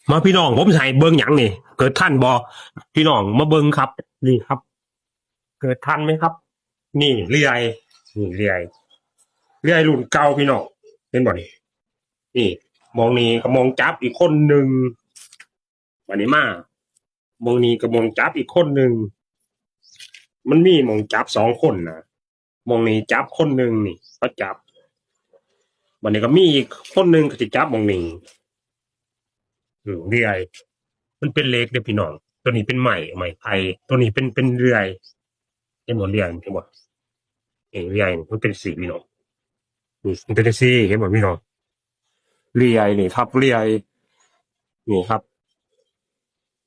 มาพี่น้องผมใส่เบิ้งหยังนี่เกิดท่านบอพี่น้องมาเบิ้งครับนี่ครับเกิดทันไหมครับนี่เรื่อยนี่เรื่อยรุ่นเก่าพี่น้องเป็นบ่นี่นี่มองนี่ก็มองจับอีกคนหนึ่งวันนี้มามองนี่ก็มองจับอีกคนหนึ่งมันมีมองจับสองคนนะมองนี่จับคนหนึ่งนี่ก็จับวันนี้ก็มีอีกคนหนึ่งก็จะจับมองนี่เรื่อยมันเป็นเล็กเด้อพี่น้องตัวนี้เป็นใหม่ไผ่ตัวนี้เป็นเรื่อยเป็นหมดเรื่อยเห็นบ่เรื่อยมันเป็นสีพี่น้องนี่มันเป็นสีเห็นบ่พี่น้องเรื่อยนี่ครับเรื่อยนี่ครับ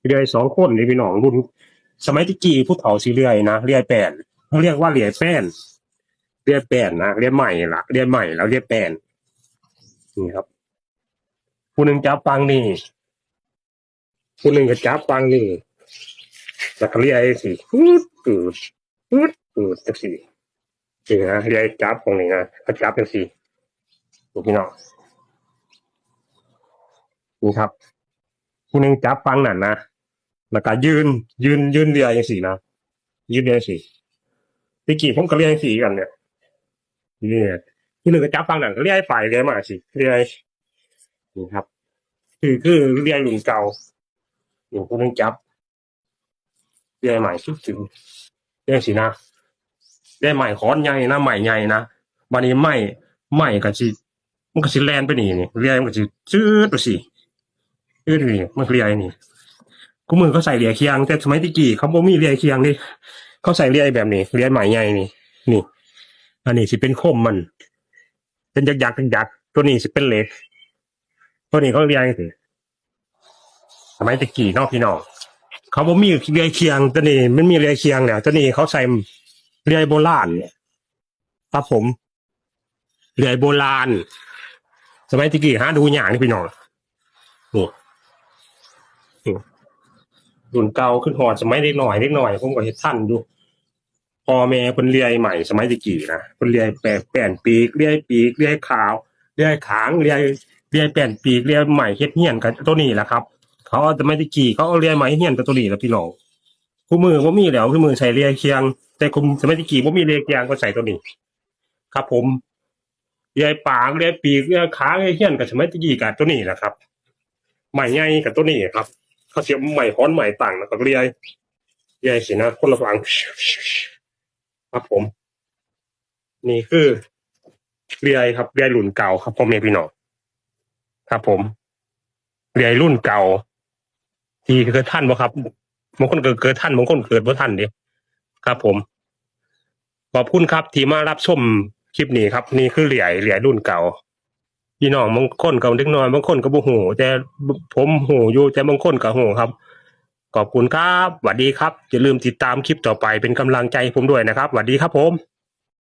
เรื่อยสองคนนี่พี่น้องรุ่นสมัยที่กี่ผู้เฒ่าสีเรื่อยนะเรื่อยแป้นเขาเรียกว่าเรื่อยแป้นเรื่อยแป้นนะเรื่อยใหม่ละเรื่อยใหม่แล้วเรื่อยแป้นนี่ครับผู้หนึ่งจับปังนี่ผู้หนึ่งก็จับปังนี่แล้วก็เรื่อยสิปืดจังสินี่นะเรื่อยจับตรงนี้นะเขาจับจังสินี่พี่น้องนี่ครับผู้หนึ่งจับปังนั่นนะแล้วก็ยืนเรื่อยจังสินะยืนเรื่อยสิตะกี้ผมก็เรื่อยจังสิกันเนี่ยนี่ผู้หนึ่งก็จับปังนั่นก็เรื่อยไปเรื่อยมาสิเรื่อยนี่ครับคือเรื่อยรุ่นเก่าอยู่ผู้หนึ่งจับเรื่อยใหม่สุดถึงเรื่อยสินะเรื่อยใหม่ขอนใหญ่นะใหม่ใหญ่นะวันนี้ใหม่ก็สิมันก็สิแลนไปนี่เรื่อยมันก็สิจืดไปสิจืดนี่มันเรื่อยนี่กูมือเขาใส่เรียเคียงแต่สมัยตะกี้เขาบ่มีเรียเคียงนี่เขาใส่เรียแบบนี้เรียใหม่ใหญ่นี่อันนี้สิเป็นคมมันเป็นยักษ์ตัวนี้สิเป็นเหล็กตัวนี้เขาเรียงสิสมัยตะกี้เนาะพี่น้องเขาบ่มีเรียเคียงตัวนี้มันมีเรียเคียงแล้วตัวนี้เขาใส่เรียโบราณครับผมเรียโบราณสมัยตะกี้หาดูยากนี่พี่น้องนี่รุ่นเก่าขึ้นหอดสมัยเล็กหน่อยผมก็เฮ็ดทันอยู่พ่อแม่เพิ่นเลียใหม่สมัยตะกี้นะเพิ่นเลียแป้นปีกเลียปีกเลียขาวเลียขางเลียแป้นปีกเลียใหม่เฮ็ดเฮียนกับตัวนี้แหละครับเขาเอาสมัยตะกี้เขาเอาเลียใหม่เฮียนกับตัวนี้แหละพี่น้องคู่มือบ่มีแล้วคู่มือใส่เลียเคียงแต่คุมสมัยตะกี้บ่มีเลียเคียงก็ใส่ตัวนี้ครับผมเลียปากเลียปีกเลียขาเลียเฮียนกับสมัยตะกี้กับตัวนี้แหละครับใหม่ใหญ่กับตัวนี้ครับเขาเสียบใหม่ค้อนใหม่ต่างแล้วก็เลียสินะคนละฝั่งครับผมนี่คือเรียครับเรียรุ่นเก่าครับพ่อแม่พี่น้องครับผมเรียรุ่นเก่าที่เกิดท่านบ่ครับบางคนเกิดท่านบางคนเกิดบ่ท่านดิครับผมขอบคุณครับที่มารับชมคลิปนี้ครับนี่คือเรียรุ่นเก่าพี่น้องบางคนก็เล็กน้อยบางคนก็บ่ฮู้แต่ผมฮู้อยู่แต่บางคนก็ฮู้ครับขอบคุณครับสวัสดีครับอย่าลืมติดตามคลิปต่อไปเป็นกำลังใจให้ผมด้วยนะครับสวัสดีครับผม